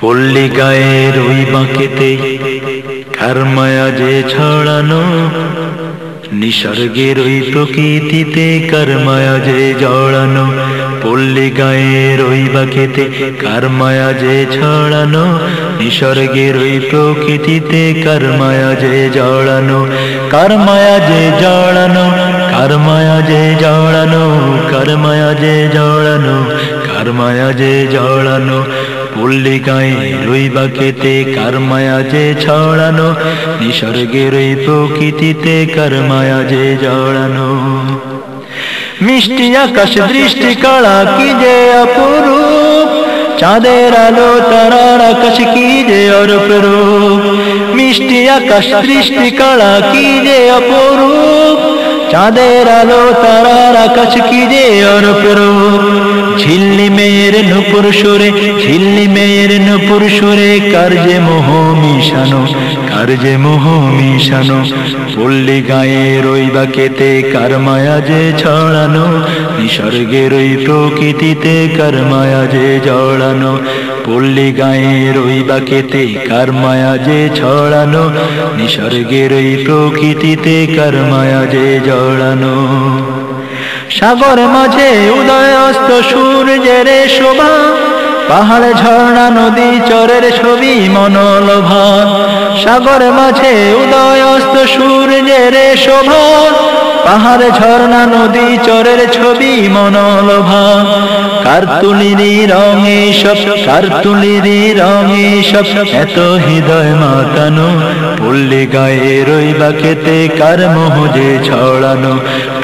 পল্লী গায়ের ওই বাঁকেতে কার মায়া যে ছড়ানো, নিসর্গের ওই প্রকৃতিতে কার মায়া যে জড়ানো। পল্লী গায়ের ওই বাঁকেতে কার মায়া যে ছড়ানো, নিসর্গের ওই প্রকৃতিতে কার মায়া যে জড়ানো। কার মায়া যে জড়ানো, কার মায়া যে জড়ানো, কার মায়া যে জড়ানো, কার মায়া যে জড়ানো। পল্লী গায়ের ওই বাঁকেতে কার মায়া যে ছড়ানো, নিসর্গের ওই প্রকৃতিতে কার মায়া যে জড়ানো। মিষ্টি আকাশ দৃষ্টি কাড়া কি যে অপরূপ, চাঁদের আলো তারার আকাশ কি যে অরূপ। মিষ্টি আকাশ দৃষ্টি কাড়া কি যে অপরূপ, চাঁদের আলো তারার আকাশ কি যে অরূপ। ঝিল্লি মেয়ের নূপুর সুরে, ঝিল্লি মেয়ের নূপুর সুরে কার যে মোহ মিশানো, কার যে মোহ মিশানো। পল্লী গায়ের ওই বাঁকেতে কার মায়া যে ছড়ানো, নিসর্গের ওই প্রকৃতিতে কার মায়া যে জড়ানো। পল্লী গায়ের ওই বাঁকেতে কার মায়া যে ছড়ানো, নিসর্গের ওই প্রকৃতিতে কার মায়া যে জড়ানো। সাগর মাঝে উদয় অস্ত সূর্যের শোভা, পাহাড় ঝর্ণা নদী চরের ছবি মনোলোভা। সাগর মাঝে উদয় অস্ত সূর্যের শোভা, পাহাড় ঝর্ণা নদী চরের ছবি মনোলোভা। কার্তুলিরি রঙে সব, কার্তুলিরি রঙে সব এত হৃদয় মাতানো। পল্লী গায়ের ওই বাঁকেতে কার মোহ যে ছড়ানো,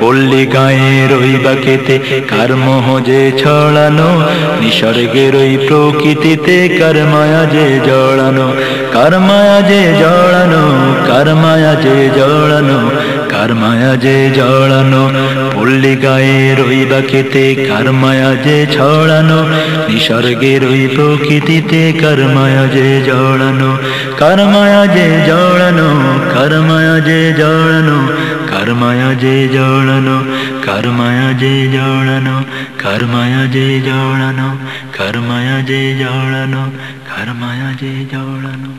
পল্লী গায়ের ওই বাঁকেতে কার মোহ যে ছড়ানো, নিসর্গের ওই প্রকৃতিতে কার মায়া যে জড়ানো। কার মায়া যে জড়ানো, কার মায়া যে জড়ানো, কার মায়া যে জড়ানো। পল্লী গায়ের ওই বাঁকেতে কার মায়া যে ছড়ানো, নিসর্গের ওই প্রকৃতিতে কার মায়া যে জড়ানো। কার মায়া যে জড়ানো, কার মায়া যে জড়ানো, কার মায়া যে জড়ানো, কার মায়া যে জড়ানো, কার মায়া যে জড়ানো, কার মায়া যে জড়ানো, কার মায়া যে জড়ানো।